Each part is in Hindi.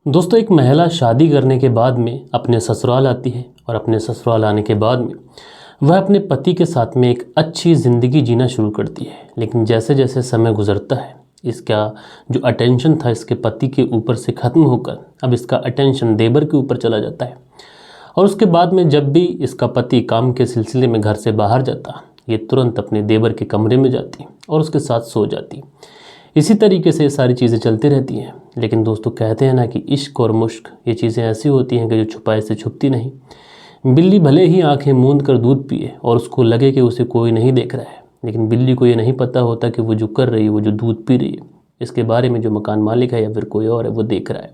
दोस्तों, एक महिला शादी करने के बाद में अपने ससुराल आती है और अपने ससुराल आने के बाद में वह अपने पति के साथ में एक अच्छी ज़िंदगी जीना शुरू करती है। लेकिन जैसे जैसे समय गुजरता है, इसका जो अटेंशन था इसके पति के ऊपर से ख़त्म होकर अब इसका अटेंशन देवर के ऊपर चला जाता है। और उसके बाद में जब भी इसका पति काम के सिलसिले में घर से बाहर जाता, ये तुरंत अपने देवर के कमरे में जाती और उसके साथ सो जाती। इसी तरीके से ये सारी चीज़ें चलती रहती हैं। लेकिन दोस्तों, कहते हैं ना कि इश्क और मुश्क ये चीज़ें ऐसी होती हैं कि जो छुपाए से छुपती नहीं। बिल्ली भले ही आंखें मूंद कर दूध पिए और उसको लगे कि उसे कोई नहीं देख रहा है, लेकिन बिल्ली को ये नहीं पता होता कि वो जो कर रही है, वो जो दूध पी रही है, इसके बारे में जो मकान मालिक है या फिर कोई और है वो देख रहा है।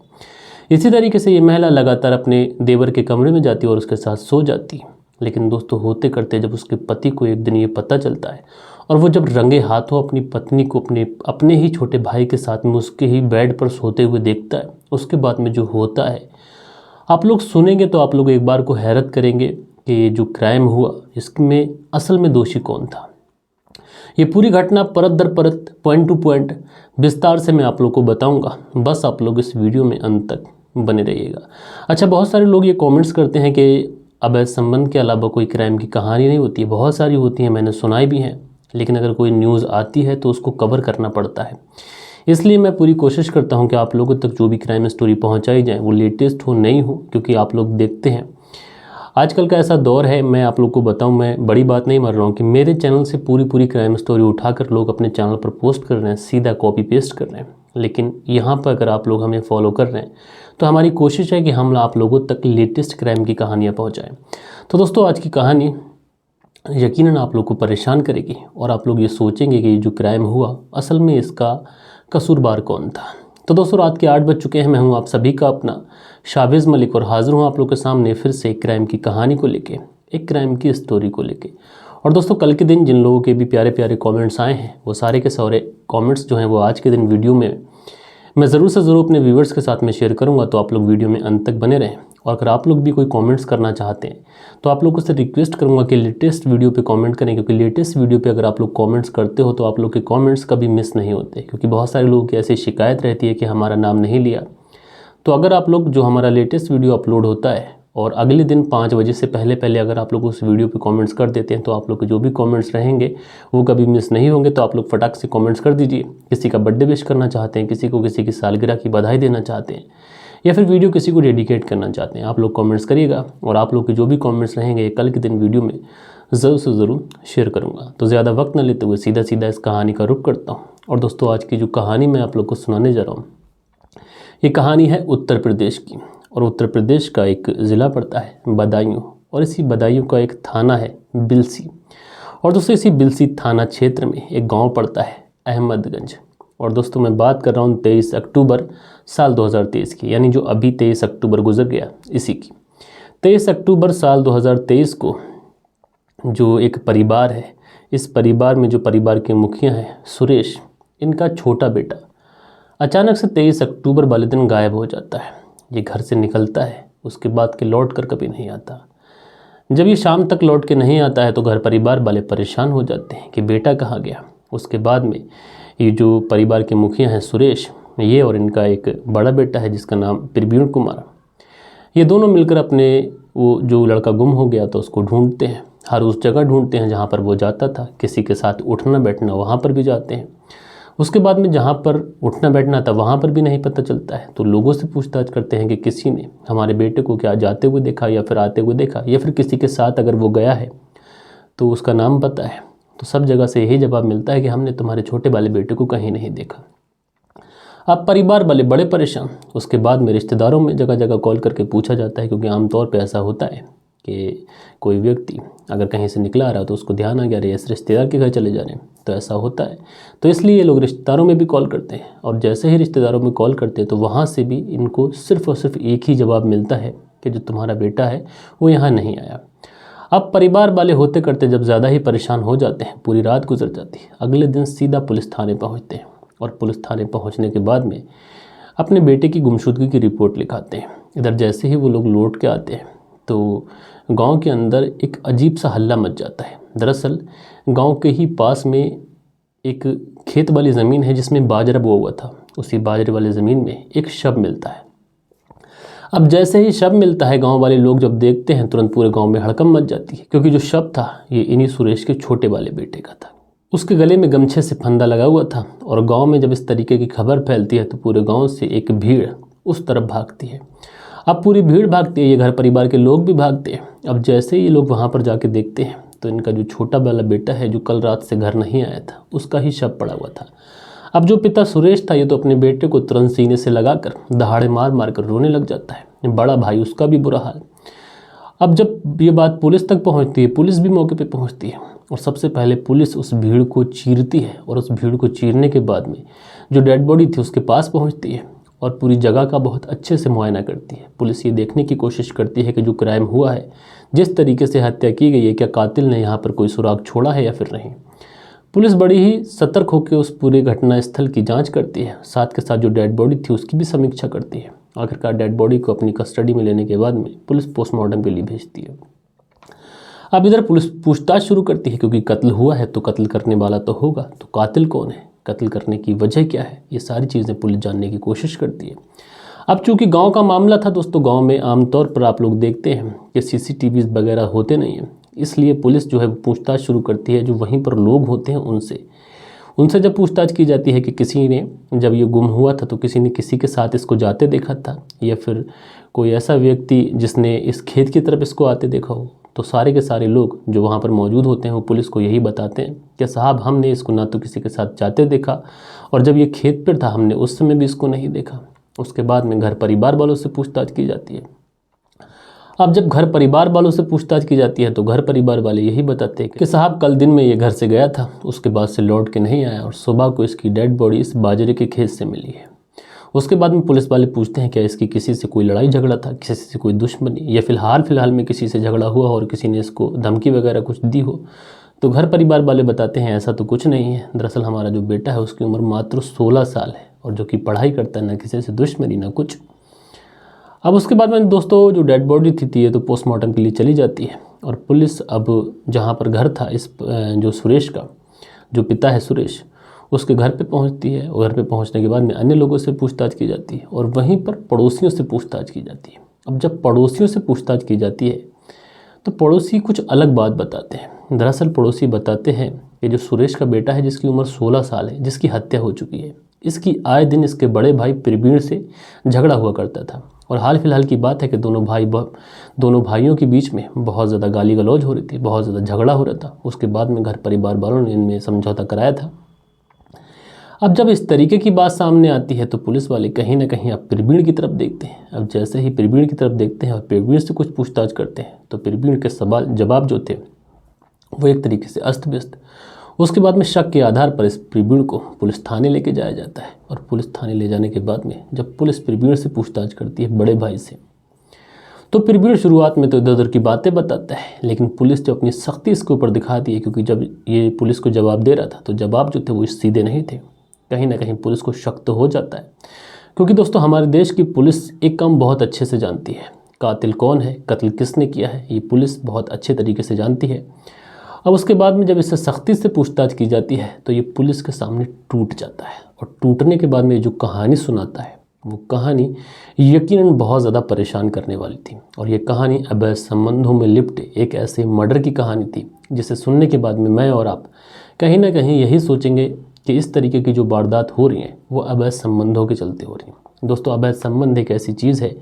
इसी तरीके से ये महिला लगातार अपने देवर के कमरे में जाती और उसके साथ सो जाती। लेकिन दोस्तों, होते करते जब उसके पति को एक दिन ये पता चलता है और वो जब रंगे हाथों अपनी पत्नी को अपने ही छोटे भाई के साथ में उसके ही बेड पर सोते हुए देखता है, उसके बाद में जो होता है आप लोग सुनेंगे तो आप लोग एक बार को हैरत करेंगे कि ये जो क्राइम हुआ इसमें असल में दोषी कौन था। ये पूरी घटना परत दर परत, पॉइंट टू पॉइंट विस्तार से मैं आप लोग को बताऊंगा। बस आप लोग इस वीडियो में अंत तक बने रहिएगा। अच्छा, बहुत सारे लोग ये कमेंट्स करते हैं कि अवैध संबंध के अलावा कोई क्राइम की कहानी नहीं होती। बहुत सारी होती हैं, मैंने सुनाई भी हैं, लेकिन अगर कोई न्यूज़ आती है तो उसको कवर करना पड़ता है। इसलिए मैं पूरी कोशिश करता हूं कि आप लोगों तक जो भी क्राइम स्टोरी पहुंचाई जाए वो लेटेस्ट हो, नहीं हो, क्योंकि आप लोग देखते हैं आजकल का ऐसा दौर है। मैं आप लोग को बताऊं, मैं बड़ी बात नहीं मार रहा हूं कि मेरे चैनल से पूरी क्राइम स्टोरी उठाकर लोग अपने चैनल पर पोस्ट कर रहे हैं, सीधा कॉपी पेस्ट कर रहे हैं। लेकिन यहाँ पर अगर आप लोग हमें फॉलो कर रहे हैं तो हमारी कोशिश है कि हम आप लोगों तक लेटेस्ट क्राइम की कहानियाँ पहुँचाएँ। तो दोस्तों, आज की कहानी यकीनन आप लोग को परेशान करेगी और आप लोग ये सोचेंगे कि ये जो क्राइम हुआ असल में इसका कसूरवार कौन था। तो दोस्तों, रात के 8 बज चुके हैं। मैं हूं आप सभी का अपना शाबिज़ मलिक और हाजिर हूं आप लोग के सामने फिर से एक क्राइम की कहानी को लेके, एक क्राइम की स्टोरी को लेके। और दोस्तों, कल के दिन जिन लोगों के भी प्यारे प्यारे कमेंट्स आए हैं वो सारे के सारे कमेंट्स जो हैं वो आज के दिन वीडियो में मैं ज़रूर से ज़रूर अपने व्यूवर्स के साथ में शेयर करूंगा। तो आप लोग वीडियो में अंत तक बने रहें। और अगर आप लोग भी कोई कमेंट्स करना चाहते हैं तो आप लोगों से रिक्वेस्ट करूंगा कि लेटेस्ट वीडियो पे कमेंट करें, क्योंकि लेटेस्ट वीडियो पे अगर आप लोग कमेंट्स करते हो तो आप लोग के कमेंट्स कभी मिस नहीं होते। क्योंकि बहुत सारे लोगों की ऐसी शिकायत रहती है कि हमारा नाम नहीं लिया। तो अगर आप लोग जो हमारा लेटेस्ट वीडियो अपलोड होता है और अगले दिन 5 बजे से पहले पहले अगर आप लोग उस वीडियो पे कमेंट्स कर देते हैं तो आप लोग के जो भी कमेंट्स रहेंगे वो कभी मिस नहीं होंगे। तो आप लोग फटाक से कमेंट्स कर दीजिए। किसी का बर्थडे विश करना चाहते हैं, किसी को किसी की सालगिरह की बधाई देना चाहते हैं, या फिर वीडियो किसी को डेडिकेट करना चाहते हैं, आप लोग कमेंट्स करिएगा। और आप लोग के जो भी कमेंट्स रहेंगे कल के दिन वीडियो में ज़रूर से ज़रूर शेयर करूँगा। तो ज़्यादा वक्त न लेते हुए सीधा सीधा इस कहानी का रुख करता हूँ। और दोस्तों, आज की जो कहानी मैं आप लोग को सुनाने जा रहा हूँ ये कहानी है उत्तर प्रदेश की। और उत्तर प्रदेश का एक ज़िला पड़ता है बदायूं, और इसी बदायूं का एक थाना है बिलसी। और दोस्तों, इसी बिलसी थाना क्षेत्र में एक गांव पड़ता है अहमदगंज। और दोस्तों, मैं बात कर रहा हूँ 23 अक्टूबर साल 2023 की, यानी जो अभी 23 अक्टूबर गुजर गया इसी की। 23 अक्टूबर साल 2023 को जो एक परिवार है, इस परिवार में जो परिवार के मुखिया हैं सुरेश, इनका छोटा बेटा अचानक से 23 अक्टूबर वाले दिन गायब हो जाता है। ये घर से निकलता है, उसके बाद के लौट कर कभी नहीं आता। जब ये शाम तक लौट के नहीं आता है तो घर परिवार वाले परेशान हो जाते हैं कि बेटा कहाँ गया। उसके बाद में ये जो परिवार के मुखिया हैं सुरेश, ये और इनका एक बड़ा बेटा है जिसका नाम प्रवीण कुमार, ये दोनों मिलकर अपने वो जो लड़का गुम हो गया तो उसको ढूंढते हैं। हर उस जगह ढूंढते हैं जहाँ पर वो जाता था, किसी के साथ उठना बैठना वहाँ पर भी जाते हैं। उसके बाद में जहाँ पर उठना बैठना था वहाँ पर भी नहीं पता चलता है। तो लोगों से पूछताछ करते हैं कि किसी ने हमारे बेटे को क्या जाते हुए देखा या फिर आते हुए देखा, या फिर किसी के साथ अगर वो गया है तो उसका नाम पता है। तो सब जगह से यही जवाब मिलता है कि हमने तुम्हारे छोटे वाले बेटे को कहीं नहीं देखा। अब परिवार वाले बड़े परेशान। उसके बाद में रिश्तेदारों में जगह जगह कॉल करके पूछा जाता है, क्योंकि आमतौर पर ऐसा होता है कि कोई व्यक्ति अगर कहीं से निकला आ रहा तो उसको ध्यान आ गया अरे इस रिश्तेदार के घर चले जा रहे हैं, तो ऐसा होता है। तो इसलिए ये लोग रिश्तेदारों में भी कॉल करते हैं। और जैसे ही रिश्तेदारों में कॉल करते हैं तो वहाँ से भी इनको सिर्फ और सिर्फ एक ही जवाब मिलता है कि जो तुम्हारा बेटा है वो यहाँ नहीं आया। अब परिवार वाले होते करते जब ज़्यादा ही परेशान हो जाते हैं, पूरी रात गुजर जाती है। अगले दिन सीधा पुलिस थाने पहुँचते हैं और पुलिस थाने पहुँचने के बाद में अपने बेटे की गुमशुदगी की रिपोर्ट लिखाते हैं। इधर जैसे ही वो लोग लौट के आते हैं तो गांव के अंदर एक अजीब सा हल्ला मच जाता है। दरअसल गांव के ही पास में एक खेत वाली ज़मीन है जिसमें बाजरा बोया हुआ था। उसी बाजरे वाली ज़मीन में एक शव मिलता है। अब जैसे ही शव मिलता है, गांव वाले लोग जब देखते हैं तुरंत पूरे गांव में हड़कंप मच जाती है, क्योंकि जो शव था ये इन्हीं सुरेश के छोटे वाले बेटे का था। उसके गले में गमछे से फंदा लगा हुआ था और गांव में जब इस तरीके की खबर फैलती है तो पूरे गांव से एक भीड़ उस तरफ भागती है। अब पूरी भीड़ भागती है, ये घर परिवार के लोग भी भागते हैं। अब जैसे ही ये लोग वहाँ पर जाके देखते हैं तो इनका जो छोटा वाला बेटा है, जो कल रात से घर नहीं आया था, उसका ही शव पड़ा हुआ था। अब जो पिता सुरेश था, ये तो अपने बेटे को तुरंत सीने से लगाकर दहाड़े मार मार कर रोने लग जाता है। बड़ा भाई, उसका भी बुरा हाल। अब जब ये बात पुलिस तक पहुंचती है, पुलिस भी मौके पे पहुंचती है और सबसे पहले पुलिस उस भीड़ को चीरती है और उस भीड़ को चीरने के बाद में जो डेड बॉडी थी उसके पास पहुंचती है और पूरी जगह का बहुत अच्छे से मुआयना करती है। पुलिस ये देखने की कोशिश करती है कि जो क्राइम हुआ है, जिस तरीके से हत्या की गई है, क्या कातिल ने यहाँ पर कोई सुराग छोड़ा है या फिर नहीं। पुलिस बड़ी ही सतर्क होकर उस पूरे घटना स्थल की जांच करती है, साथ के साथ जो डेड बॉडी थी उसकी भी समीक्षा करती है। आखिरकार डेड बॉडी को अपनी कस्टडी में लेने के बाद में पुलिस पोस्टमार्टम के लिए भेजती है। अब इधर पुलिस पूछताछ शुरू करती है, क्योंकि कत्ल हुआ है तो कत्ल करने वाला तो होगा, तो कातिल कौन है, कत्ल करने की वजह क्या है, ये सारी चीज़ें पुलिस जानने की कोशिश करती है। अब चूंकि गांव का मामला था दोस्तों, गांव में आमतौर पर आप लोग देखते हैं कि सीसीटीवी वगैरह होते नहीं हैं, इसलिए पुलिस जो है पूछताछ शुरू करती है। जो वहीं पर लोग होते हैं उनसे जब पूछताछ की जाती है कि किसी ने जब ये गुम हुआ था तो किसी ने किसी के साथ इसको जाते देखा था या फिर कोई ऐसा व्यक्ति जिसने इस खेत की तरफ इसको आते देखा हो, तो सारे के सारे लोग जो वहाँ पर मौजूद होते हैं वो पुलिस को यही बताते हैं कि साहब, हमने इसको ना तो किसी के साथ जाते देखा और जब ये खेत पर था हमने उस समय भी इसको नहीं देखा। उसके बाद में घर परिवार वालों से पूछताछ की जाती है। अब जब घर परिवार वालों से पूछताछ की जाती है तो घर परिवार वाले यही बताते हैं कि साहब, कल दिन में ये घर से गया था, उसके बाद से लौट के नहीं आया और सुबह को इसकी डेड बॉडी इस बाजरे के खेत से मिली है। उसके बाद में पुलिस वाले पूछते हैं क्या इसकी किसी से कोई लड़ाई झगड़ा था, किसी से कोई दुश्मनी, या फिलहाल में किसी से झगड़ा हुआ और किसी ने इसको धमकी वगैरह कुछ दी हो। तो घर परिवार वाले बताते हैं ऐसा तो कुछ नहीं है, दरअसल हमारा जो बेटा है उसकी उम्र मात्र 16 साल है और जो कि पढ़ाई करता है, ना किसी से दुश्मनी ना कुछ। अब उसके बाद में दोस्तों जो डेड बॉडी थी ये तो पोस्टमार्टम के लिए चली जाती है और पुलिस अब जहाँ पर घर था इस जो सुरेश का जो पिता है सुरेश, उसके घर पे पहुँचती है और घर पे पहुँचने के बाद में अन्य लोगों से पूछताछ की जाती है और वहीं पर पड़ोसियों से पूछताछ की जाती है। अब जब पड़ोसियों से पूछताछ की जाती है तो पड़ोसी कुछ अलग बात बताते हैं। दरअसल पड़ोसी बताते हैं कि जो सुरेश का बेटा है जिसकी उम्र 16 साल है, जिसकी हत्या हो चुकी है, इसकी आए दिन इसके बड़े भाई प्रवीण से झगड़ा हुआ करता था और हाल फिलहाल की बात है कि दोनों भाइयों के बीच में बहुत ज़्यादा गाली गलौज हो रही थी, बहुत ज़्यादा झगड़ा हो रहा था। उसके बाद में घर परिवार वालों ने इनमें समझौता कराया था। अब जब इस तरीके की बात सामने आती है तो पुलिस वाले कहीं ना कहीं अब प्रवीण की तरफ देखते हैं। अब जैसे ही प्रवीण की तरफ देखते हैं और प्रवीण से कुछ पूछताछ करते हैं तो प्रवीण के सवाल जवाब जो थे वो एक तरीके से अस्त व्यस्त। उसके बाद में शक के आधार पर इस प्रवीण को पुलिस थाने लेके जाया जाता है और पुलिस थाने ले जाने के बाद में जब पुलिस प्रवीण से पूछताछ करती है बड़े भाई से, तो प्रवीण शुरुआत में तो इधर उधर की बातें बताता है, लेकिन पुलिस जो अपनी सख्ती इसके ऊपर दिखाती है, क्योंकि जब ये पुलिस को जवाब दे रहा था तो जवाब जो थे वो सीधे नहीं थे। कहीं ना कहीं पुलिस को शक तो हो जाता है, क्योंकि दोस्तों हमारे देश की पुलिस एक काम बहुत अच्छे से जानती है, कातिल कौन है, कत्ल किसने किया है, ये पुलिस बहुत अच्छे तरीके से जानती है। अब उसके बाद में जब इससे सख्ती से पूछताछ की जाती है तो ये पुलिस के सामने टूट जाता है और टूटने के बाद में जो कहानी सुनाता है वो कहानी यकीनन बहुत ज़्यादा परेशान करने वाली थी। और ये कहानी अवैध संबंधों में लिप्त एक ऐसे मर्डर की कहानी थी जिसे सुनने के बाद में मैं और आप कहीं ना कहीं यही सोचेंगे कि इस तरीके की जो वारदात हो रही हैं वो अवैध संबंधों के चलते हो रही हैं। दोस्तों अवैध संबंध एक ऐसी चीज़ है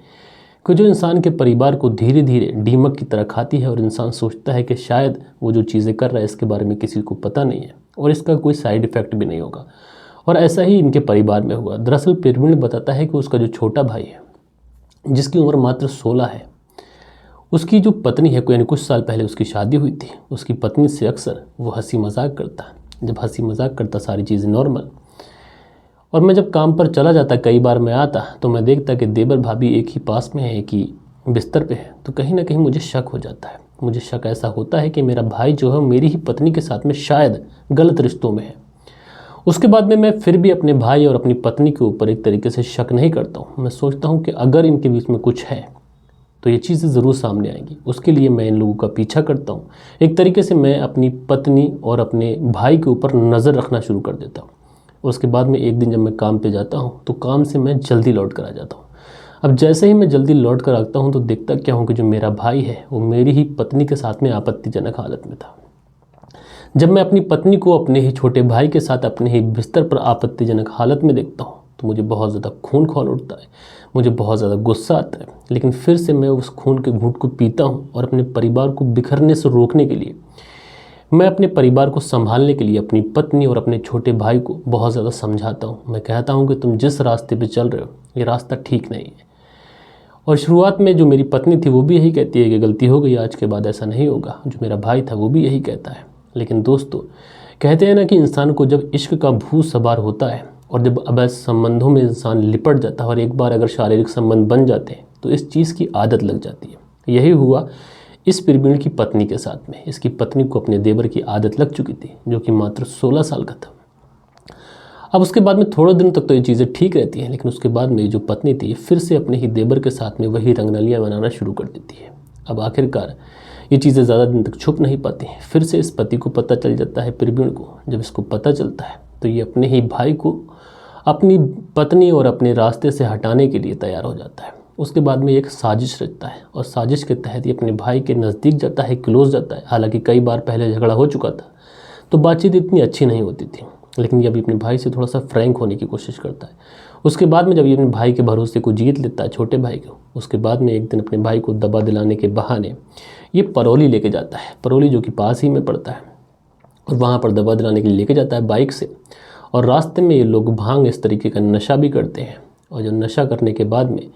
कि जो इंसान के परिवार को धीरे धीरे दीमक की तरह खाती है और इंसान सोचता है कि शायद वो जो चीज़ें कर रहा है इसके बारे में किसी को पता नहीं है और इसका कोई साइड इफ़ेक्ट भी नहीं होगा। और ऐसा ही इनके परिवार में हुआ। दरअसल प्रवीण बताता है कि उसका जो छोटा भाई है जिसकी उम्र मात्र 16 है, उसकी जो पत्नी है, यानी कुछ साल पहले उसकी शादी हुई थी, उसकी पत्नी से अक्सर वो हंसी मजाक करता। जब हंसी मजाक करता सारी चीज़ें नॉर्मल, और मैं जब काम पर चला जाता कई बार मैं आता तो मैं देखता कि देवर भाभी एक ही पास में है, एक ही बिस्तर पे है, तो कहीं ना कहीं मुझे शक हो जाता है। मुझे शक ऐसा होता है कि मेरा भाई जो है मेरी ही पत्नी के साथ में शायद गलत रिश्तों में है। उसके बाद में मैं फिर भी अपने भाई और अपनी पत्नी के ऊपर एक तरीके से शक नहीं करता हूँ। मैं सोचता हूँ कि अगर इनके बीच में कुछ है तो ये चीज़ें ज़रूर सामने आएंगी। उसके लिए मैं इन लोगों का पीछा करता हूँ। एक तरीके से मैं अपनी पत्नी और अपने भाई के ऊपर नज़र रखना शुरू कर देता हूँ। उसके बाद में एक दिन जब मैं काम पे जाता हूँ तो काम से मैं जल्दी लौट कर आ जाता हूँ। अब जैसे ही मैं जल्दी लौट कर आता हूँ तो देखता क्या हूँ कि जो मेरा भाई है वो मेरी ही पत्नी के साथ में आपत्तिजनक हालत में था। जब मैं अपनी पत्नी को अपने ही छोटे भाई के साथ अपने ही बिस्तर पर आपत्तिजनक हालत में देखता हूँ तो मुझे बहुत ज़्यादा खून खौल उठता है, मुझे बहुत ज़्यादा गुस्सा आता है। लेकिन फिर से मैं उस खून के घूंट को पीता हूँ और अपने परिवार को बिखरने से रोकने के लिए, मैं अपने परिवार को संभालने के लिए अपनी पत्नी और अपने छोटे भाई को बहुत ज़्यादा समझाता हूँ। मैं कहता हूँ कि तुम जिस रास्ते पे चल रहे हो ये रास्ता ठीक नहीं है। और शुरुआत में जो मेरी पत्नी थी वो भी यही कहती है कि गलती हो गई, आज के बाद ऐसा नहीं होगा। जो मेरा भाई था वो भी यही कहता है। लेकिन दोस्तों, कहते हैं ना कि इंसान को जब इश्क का भूत सवार होता है और जब अवैध संबंधों में इंसान लिपट जाता है और एक बार अगर शारीरिक संबंध बन जाते हैं तो इस चीज़ की आदत लग जाती है। यही हुआ इस प्रवीण की पत्नी के साथ में। इसकी पत्नी को अपने देवर की आदत लग चुकी थी, जो कि मात्र 16 साल का था। अब उसके बाद में थोड़े दिन तक तो ये चीज़ें ठीक रहती हैं, लेकिन उसके बाद में जो पत्नी थी फिर से अपने ही देवर के साथ में वही रंगरलियाँ बनाना शुरू कर देती है। अब आखिरकार ये चीज़ें ज़्यादा दिन तक छुप नहीं पाती हैं। फिर से इस पति को पता चल जाता है प्रवीण को। जब इसको पता चलता है तो ये अपने ही भाई को अपनी पत्नी और अपने रास्ते से हटाने के लिए तैयार हो जाता है। उसके बाद में एक साजिश रचता है और साजिश के तहत ये अपने भाई के नज़दीक जाता है, क्लोज जाता है। हालांकि कई बार पहले झगड़ा हो चुका था तो बातचीत इतनी अच्छी नहीं होती थी, लेकिन ये अभी अपने भाई से थोड़ा सा फ्रैंक होने की कोशिश करता है। उसके बाद में जब ये अपने भाई के भरोसे को जीत लेता है, छोटे भाई को, उसके बाद में एक दिन अपने भाई को दबा दिलाने के बहाने ये परौली लेके जाता है। परौली जो कि पास ही में पड़ता है, और वहाँ पर दबा दिलाने के लिए लेके जाता है बाइक से। और रास्ते में ये लोग भांग इस तरीके का नशा भी करते हैं। और जो नशा करने के बाद में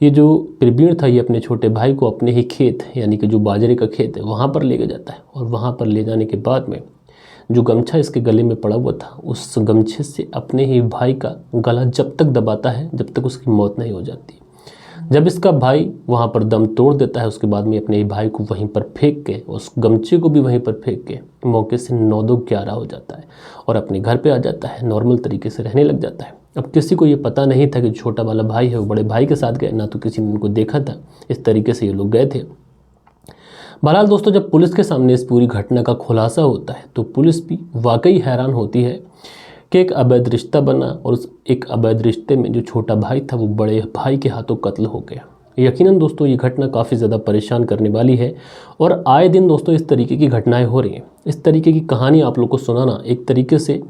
ये जो प्रवीण था ये अपने छोटे भाई को अपने ही खेत, यानी कि जो बाजरे का खेत है, वहाँ पर लेके जाता है। और वहाँ पर ले जाने के बाद में जो गमछा इसके गले में पड़ा हुआ था, उस गमछे से अपने ही भाई का गला जब तक दबाता है जब तक उसकी मौत नहीं हो जाती। जब इसका भाई वहाँ पर दम तोड़ देता है, उसके बाद में अपने ही भाई को वहीं पर फेंक के, उस गमछे को भी वहीं पर फेंक के मौके से 9-2-11 हो जाता है और अपने घर पे आ जाता है। नॉर्मल तरीके से रहने लग जाता है। अब किसी को ये पता नहीं था कि छोटा वाला भाई है वो बड़े भाई के साथ गए, ना तो किसी ने उनको देखा था। इस तरीके से ये लोग गए थे। बहरहाल दोस्तों, जब पुलिस के सामने इस पूरी घटना का खुलासा होता है तो पुलिस भी वाकई हैरान होती है कि एक अवैध रिश्ता बना और उस एक अवैध रिश्ते में जो छोटा भाई था वो बड़े भाई के हाथों कत्ल हो गया। यकीनन दोस्तों ये घटना काफ़ी ज़्यादा परेशान करने वाली है और आए दिन दोस्तों इस तरीके की घटनाएं हो रही हैं। इस तरीके की कहानी आप लोग को सुनाना एक तरीके से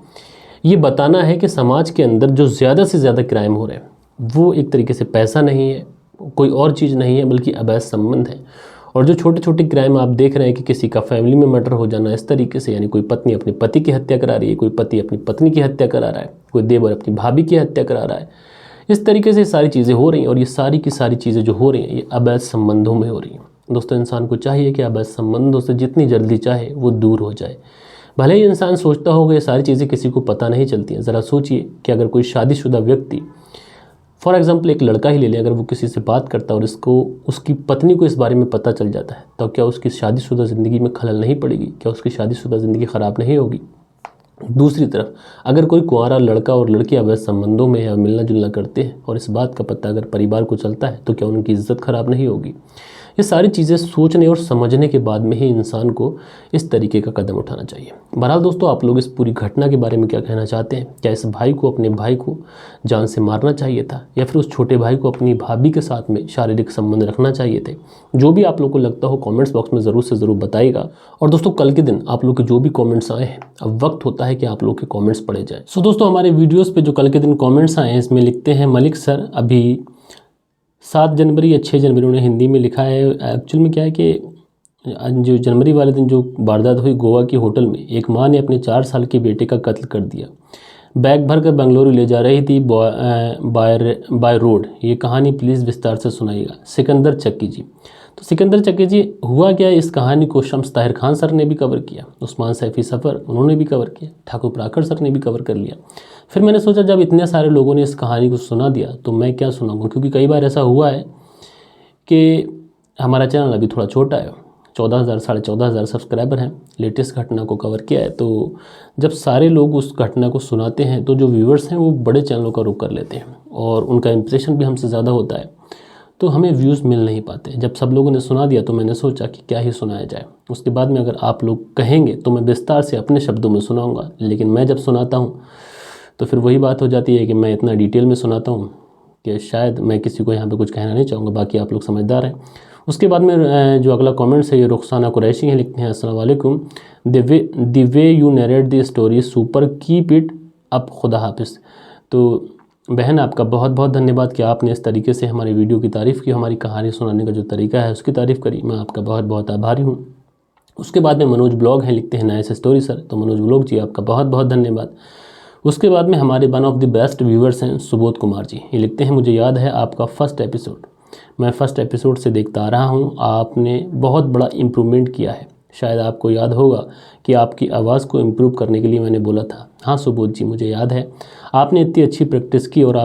ये बताना है कि समाज के अंदर जो ज़्यादा से ज़्यादा क्राइम हो रहे हैं वो एक तरीके से पैसा नहीं है, कोई और चीज़ नहीं है, बल्कि अवैध संबंध है। और जो छोटे छोटे क्राइम आप देख रहे हैं कि किसी का फैमिली में मर्डर हो जाना इस तरीके से, यानी कोई पत्नी अपने पति की हत्या करा रही है, कोई पति अपनी पत्नी की हत्या करा रहा है, कोई देवर अपनी भाभी की हत्या करा रहा है, इस तरीके से सारी चीज़ें हो रही हैं। और ये सारी की सारी चीज़ें जो हो रही हैं ये अवैध संबंधों में हो रही हैं। दोस्तों, इंसान को चाहिए कि अवैध संबंधों से जितनी जल्दी चाहे वो दूर हो जाए। भले ही इंसान सोचता होगा ये सारी चीज़ें किसी को पता नहीं चलती हैं। ज़रा सोचिए कि अगर कोई शादीशुदा व्यक्ति, फॉर एग्जाम्पल एक लड़का ही ले लें, अगर वो किसी से बात करता है और इसको उसकी पत्नी को इस बारे में पता चल जाता है तो क्या उसकी शादीशुदा ज़िंदगी में खलल नहीं पड़ेगी? क्या उसकी शादीशुदा ज़िंदगी ख़राब नहीं होगी? दूसरी तरफ अगर कोई कुंवारा लड़का और लड़की अवैध संबंधों में या मिलना जुलना करते हैं और इस बात का पता अगर परिवार को चलता है तो क्या उनकी इज्जत ख़राब नहीं होगी? ये सारी चीज़ें सोचने और समझने के बाद में ही इंसान को इस तरीके का कदम उठाना चाहिए। बहरहाल दोस्तों, आप लोग इस पूरी घटना के बारे में क्या कहना चाहते हैं? क्या इस भाई को अपने भाई को जान से मारना चाहिए था या फिर उस छोटे भाई को अपनी भाभी के साथ में शारीरिक संबंध रखना चाहिए थे? जो भी आप लोग को लगता हो कमेंट्स बॉक्स में ज़रूर से ज़रूर बताइएगा। और दोस्तों, कल के दिन आप लोग के जो भी कॉमेंट्स आए हैं, अब वक्त होता है कि आप लोग के कॉमेंट्स पढ़े जाए। सो दोस्तों, हमारे वीडियोज़ पर जो कल के दिन कॉमेंट्स आए हैं इसमें लिखते हैं मलिक सर, अभी 7 जनवरी या 6 जनवरी उन्होंने हिंदी में लिखा है। एक्चुअल में क्या है कि जो जनवरी वाले दिन जो वारदात हुई गोवा की होटल में, एक माँ ने अपने 4 साल के बेटे का कत्ल कर दिया। बैग भर कर बेंगलुरु ले जा रही थी बाय रोड। ये कहानी प्लीज़ विस्तार से सुनाइएगा। सिकंदर चक्की जी। तो सिकंदर चक्की जी, हुआ क्या, इस कहानी को शम्स ताहिर खान सर ने भी कवर किया, उस्मान सैफ़ी सफ़र उन्होंने भी कवर किया, ठाकुर प्राकर सर ने भी कवर कर लिया। फिर मैंने सोचा जब इतने सारे लोगों ने इस कहानी को सुना दिया तो मैं क्या सुनाऊंगा, क्योंकि कई बार ऐसा हुआ है कि हमारा चैनल अभी थोड़ा छोटा है, 14,000 14,500 सब्सक्राइबर हैं। लेटेस्ट घटना को कवर किया है, तो जब सारे लोग उस घटना को सुनाते हैं तो जो व्यूअर्स हैं वो बड़े चैनलों का रुख कर लेते हैं और उनका इंप्रेशन भी हमसे ज़्यादा होता है, तो हमें व्यूज़ मिल नहीं पाते। जब सब लोगों ने सुना दिया तो मैंने सोचा कि क्या ही सुनाया जाए। उसके बाद में अगर आप लोग कहेंगे तो मैं विस्तार से अपने शब्दों में सुनाऊँगा, लेकिन मैं जब सुनाता हूँ तो फिर वही बात हो जाती है कि मैं इतना डिटेल में सुनाता हूँ कि शायद मैं किसी को यहाँ पे कुछ कहना नहीं चाहूँगा, बाकी आप लोग समझदार हैं। उसके बाद में जो अगला कमेंट्स है ये रुखसाना कुरैशी हैं, लिखते हैं अस्सलाम वालेकुम, the way you narrate the story super, keep it up, खुदा हाफिज़। तो बहन आपका बहुत बहुत धन्यवाद कि आपने इस तरीके से हमारी वीडियो की तारीफ़ की, हमारी कहानी सुनाने का जो तरीका है उसकी तारीफ़ करी, मैं आपका बहुत बहुत आभारी हूँ। उसके बाद में मनोज ब्लॉग हैं, लिखते हैं नाइस स्टोरी सर, तो मनोज ब्लॉग जी आपका बहुत बहुत धन्यवाद। उसके बाद में हमारे one of the best viewers हैं सुबोध कुमार जी, ये लिखते हैं मुझे याद है आपका फर्स्ट एपिसोड, मैं फ़र्स्ट एपिसोड से देखता आ रहा हूँ, आपने बहुत बड़ा इम्प्रूवमेंट किया है। शायद आपको याद होगा कि आपकी आवाज़ को इम्प्रूव करने के लिए मैंने बोला था। हाँ सुबोध जी मुझे याद है, आपने इतनी अच्छी प्रैक्टिस की और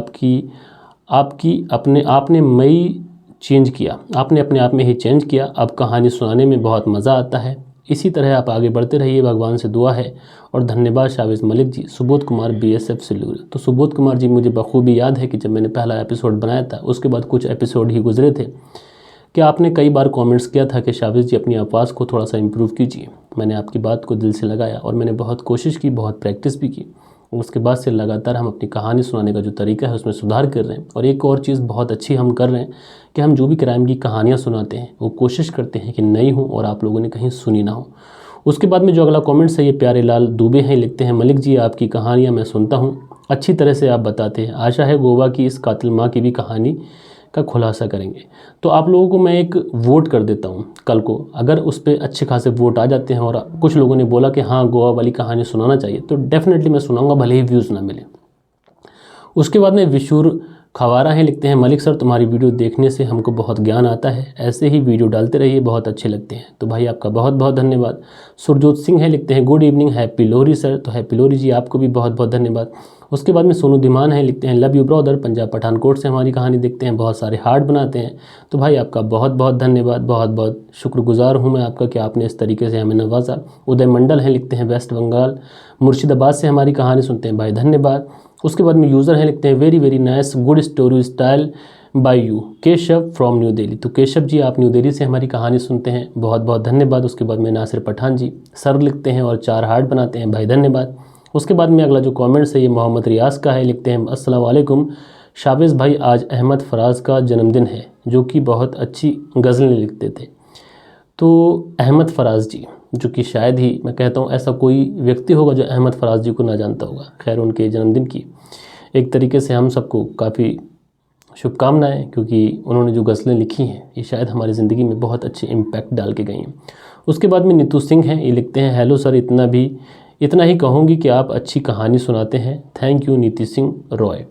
आपने मई चेंज किया, आपने अपने आप में ही चेंज किया। अब कहानी सुनाने में बहुत मज़ा आता है, इसी तरह आप आगे बढ़ते रहिए, भगवान से दुआ है और धन्यवाद शाविज़ मलिक जी। सुबोध कुमार BSF सिल्लूर। तो सुबोध कुमार जी मुझे बखूबी याद है कि जब मैंने पहला एपिसोड बनाया था उसके बाद कुछ एपिसोड ही गुजरे थे कि आपने कई बार कमेंट्स किया था कि शाविज़ जी अपनी आवाज़ को थोड़ा सा इम्प्रूव कीजिए। मैंने आपकी बात को दिल से लगाया और मैंने बहुत कोशिश की, बहुत प्रैक्टिस भी की। उसके बाद से लगातार हम अपनी कहानी सुनाने का जो तरीका है उसमें सुधार कर रहे हैं। और एक और चीज़ बहुत अच्छी हम कर रहे हैं कि हम जो भी क्राइम की कहानियाँ सुनाते हैं वो कोशिश करते हैं कि नई हो और आप लोगों ने कहीं सुनी ना हो। उसके बाद में जो अगला कमेंट्स है ये प्यारे लाल दुबे हैं, लिखते हैं मलिक जी आपकी कहानियाँ मैं सुनता हूँ, अच्छी तरह से आप बताते हैं, आशा है गोवा की इस कातिल माँ की भी कहानी का खुलासा करेंगे। तो आप लोगों को मैं एक वोट कर देता हूँ कल को, अगर उस पर अच्छे खासे वोट आ जाते हैं और कुछ लोगों ने बोला कि हाँ गोवा वाली कहानी सुनाना चाहिए, तो डेफिनेटली मैं सुनाऊंगा भले ही व्यूज़ ना मिले। उसके बाद में विशुर खवारा हैं, लिखते हैं मलिक सर तुम्हारी वीडियो देखने से हमको बहुत ज्ञान आता है, ऐसे ही वीडियो डालते रहिए, बहुत अच्छे लगते हैं। तो भाई आपका बहुत बहुत धन्यवाद। सुरजोत सिंह है, लिखते हैं good evening, happy Lohri sir. तो हैप्पी लोहरी जी आपको भी बहुत बहुत धन्यवाद। उसके बाद में सोनू धीमान है, लिखते हैं love you brother, Punjab Pathankot से हमारी कहानी देखते हैं, बहुत सारे हार्ट बनाते हैं। तो भाई आपका बहुत बहुत धन्यवाद, बहुत बहुत शुक्रगुजार हूँ मैं आपका कि आपने इस तरीके से हमें नवाजा। उदय मंडल है, लिखते हैं वेस्ट बंगाल मुर्शिदाबाद से हमारी कहानी सुनते हैं, भाई धन्यवाद। उसके बाद में यूज़र हैं, लिखते हैं very very nice good story style by you, Keshav from New Delhi. तो केशव जी आप न्यू दिल्ली से हमारी कहानी सुनते हैं, बहुत बहुत धन्यवाद। उसके बाद में नासिर पठान जी सर लिखते हैं और 4 हार्ट बनाते हैं, भाई धन्यवाद। उसके बाद में अगला जो कमेंट्स है ये मोहम्मद रियाज का है, लिखते हैं अस्सलाम वालेकुम शाविज़ भाई, आज अहमद फराज का जन्मदिन है जो कि बहुत अच्छी गज़लें लिखते थे। तो अहमद फराज जी जो कि शायद ही मैं कहता हूँ ऐसा कोई व्यक्ति होगा जो अहमद फराज जी को ना जानता होगा। खैर उनके जन्मदिन की एक तरीके से हम सबको काफ़ी शुभकामनाएं, क्योंकि उन्होंने जो गज़लें लिखी हैं ये शायद हमारी ज़िंदगी में बहुत अच्छे इम्पैक्ट डाल के गई हैं। उसके बाद में नीतू सिंह हैं, ये लिखते हैं हेलो सर, इतना ही कहूँगी कि आप अच्छी कहानी सुनाते हैं, थैंक यू नीति सिंह रॉय।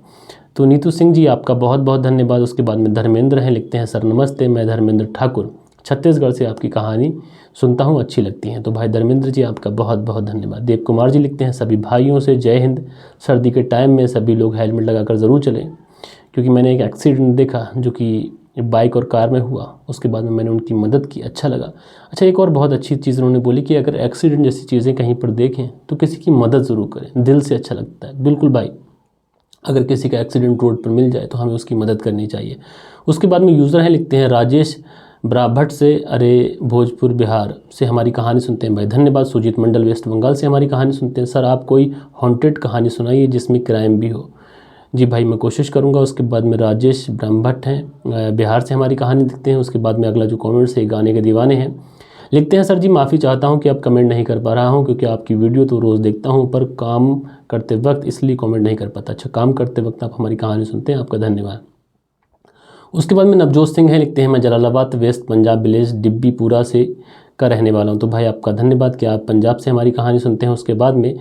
तो नीतू सिंह जी आपका बहुत बहुत धन्यवाद। उसके बाद में धर्मेंद्र हैं, लिखते हैं सर नमस्ते, मैं धर्मेंद्र ठाकुर छत्तीसगढ़ से आपकी कहानी सुनता हूँ, अच्छी लगती हैं। तो भाई धर्मेंद्र जी आपका बहुत बहुत धन्यवाद। देव कुमार जी लिखते हैं सभी भाइयों से जय हिंद, सर्दी के टाइम में सभी लोग हेलमेट लगाकर ज़रूर चलें, क्योंकि मैंने एक एक्सीडेंट देखा जो कि बाइक और कार में हुआ, उसके बाद में मैंने उनकी मदद की, अच्छा लगा। अच्छा एक और बहुत अच्छी चीज़ उन्होंने बोली कि अगर एक्सीडेंट जैसी चीज़ें कहीं पर देखें तो किसी की मदद ज़रूर करें, दिल से अच्छा लगता है। बिल्कुल भाई, अगर किसी का एक्सीडेंट रोड पर मिल जाए तो हमें उसकी मदद करनी चाहिए। उसके बाद में यूज़र हैं, लिखते हैं राजेश ब्राभट से, अरे भोजपुर बिहार से हमारी कहानी सुनते हैं, भाई धन्यवाद। सुजीत मंडल वेस्ट बंगाल से हमारी कहानी सुनते हैं, सर आप कोई हॉन्टेड कहानी सुनाइए जिसमें क्राइम भी हो। जी भाई मैं कोशिश करूंगा। उसके बाद में राजेश ब्रह्मभट्ट हैं, बिहार से हमारी कहानी देखते हैं। उसके बाद में अगला जो कमेंट्स है गाने के दीवाने हैं, लिखते हैं सर जी माफ़ी चाहता हूं कि अब कमेंट नहीं कर पा रहा हूं, क्योंकि आपकी वीडियो तो रोज़ देखता हूं पर काम करते वक्त इसलिए कमेंट नहीं कर पाता। अच्छा काम करते वक्त आप हमारी कहानी सुनते हैं, आपका धन्यवाद। उसके बाद में नवजोत सिंह हैं, लिखते हैं मैं जलालाबाद वेस्ट पंजाब विलेज डिब्बीपुरा से का रहने वाला हूँ। तो भाई आपका धन्यवाद कि आप पंजाब से हमारी कहानी सुनते हैं। उसके बाद में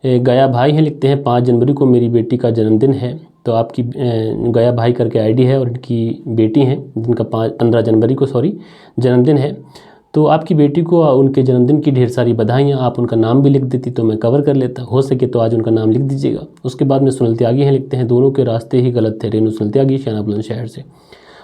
गया भाई हैं, लिखते हैं 5 जनवरी को मेरी बेटी का जन्मदिन है। तो आपकी गया भाई करके आईडी है और इनकी बेटी हैं जिनका 15 जनवरी को जन्मदिन है। तो आपकी बेटी को उनके जन्मदिन की ढेर सारी बधाइयाँ। आप उनका नाम भी लिख देती तो मैं कवर कर लेता, हो सके तो आज उनका नाम लिख दीजिएगा। उसके बाद में सुनील त्यागी हैं, लिखते हैं दोनों के रास्ते ही गलत थे, रेनू सुनील त्यागी शाना बुलंदशहर से।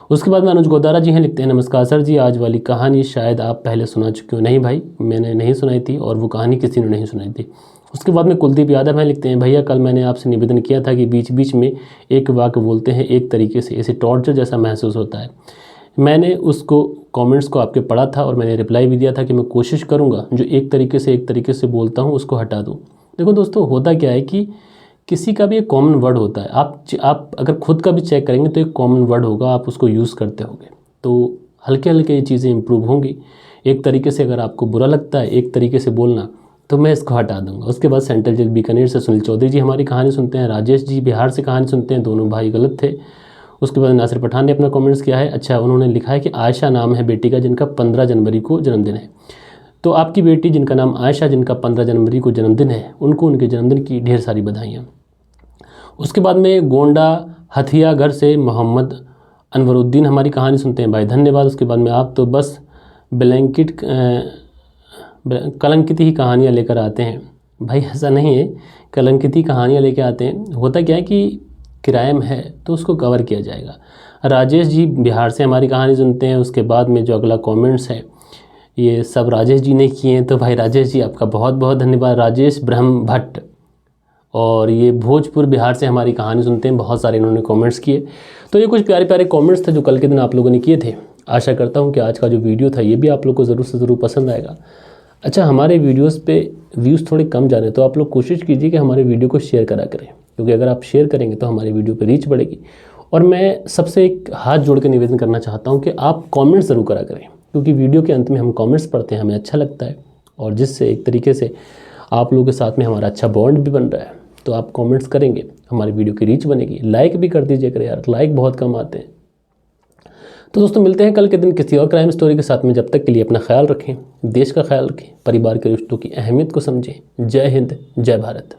उसके बाद में अनुज गोदारा जी हैं, लिखते हैं नमस्कार सर जी, आज वाली कहानी शायद आप पहले सुना चुके हो। नहीं भाई मैंने नहीं सुनाई थी और वो कहानी किसी ने नहीं सुनाई थी। उसके बाद में कुलदीप यादव हैं, लिखते हैं भैया कल मैंने आपसे निवेदन किया था कि बीच बीच में एक वाक्य बोलते हैं एक तरीके से ऐसे टॉर्चर जैसा महसूस होता है। मैंने उसको कमेंट्स को आपके पढ़ा था और मैंने रिप्लाई भी दिया था कि मैं कोशिश करूंगा जो एक तरीके से बोलता हूं उसको हटा दूं। देखो दोस्तों होता क्या है कि किसी का भी एक कॉमन वर्ड होता है। आप अगर खुद का भी चेक करेंगे तो एक कॉमन वर्ड होगा, आप उसको यूज़ करते होंगे, तो हल्के हल्के ये चीज़ें इंप्रूव होंगी। एक तरीके से अगर आपको बुरा लगता है एक तरीके से बोलना, तो मैं इसको हटा दूंगा। उसके बाद सेंट्रल जेल बीकानेर से सुनील चौधरी जी हमारी कहानी सुनते हैं, राजेश जी बिहार से कहानी सुनते हैं, दोनों भाई गलत थे। उसके बाद नासिर पठान ने अपना कमेंट्स किया है। अच्छा, उन्होंने लिखा है कि आयशा नाम है बेटी का जिनका 15 जनवरी को जन्मदिन है। तो आपकी बेटी जिनका नाम आयशा, जिनका 15 जनवरी को जन्मदिन है, उनको उनके जन्मदिन की ढेर सारी बधाइयाँ। उसके बाद में गोंडा हथियागढ़ से मोहम्मद अनवरुद्दीन हमारी कहानी सुनते हैं, भाई धन्यवाद। उसके बाद में आप तो बस ब्लैंकेट कलंकित ही कहानियाँ लेकर आते हैं। भाई ऐसा नहीं है, कलंकित ही कहानियाँ लेकर आते हैं। होता क्या है कि किराए में है तो उसको कवर किया जाएगा। राजेश जी बिहार से हमारी कहानी सुनते हैं। उसके बाद में जो अगला कमेंट्स है ये सब राजेश जी ने किए हैं, तो भाई राजेश जी आपका बहुत बहुत धन्यवाद। राजेश ब्रह्म भट्ट, और ये भोजपुर बिहार से हमारी कहानी सुनते हैं। बहुत सारे इन्होंने कमेंट्स किए। तो ये कुछ प्यारे प्यारे कमेंट्स थे जो कल के दिन आप लोगों ने किए थे। आशा करता हूँ कि आज का जो वीडियो था ये भी आप लोग को ज़रूर से ज़रूर पसंद आएगा। अच्छा, हमारे वीडियोस पे व्यूज़ थोड़े कम जा रहे हैं, तो आप लोग कोशिश कीजिए कि हमारे वीडियो को शेयर करा करें, क्योंकि अगर आप शेयर करेंगे तो हमारे वीडियो पे रीच बढ़ेगी। और मैं सबसे एक हाथ जोड़ के निवेदन करना चाहता हूँ कि आप कमेंट्स ज़रूर करा करें, क्योंकि वीडियो के अंत में हम कमेंट्स पढ़ते हैं, हमें अच्छा लगता है, और जिससे एक तरीके से आप लोगों के साथ में हमारा अच्छा बॉन्ड भी बन रहा है। तो आप कमेंट्स करेंगे, हमारी वीडियो की रीच बनेगी। लाइक भी कर दीजिए करें यार, लाइक बहुत कम आते हैं। तो दोस्तों मिलते हैं कल के दिन किसी और क्राइम स्टोरी के साथ में। जब तक के लिए अपना ख्याल रखें, देश का ख्याल रखें, परिवार के रिश्तों की अहमियत को समझें। जय हिंद, जय भारत।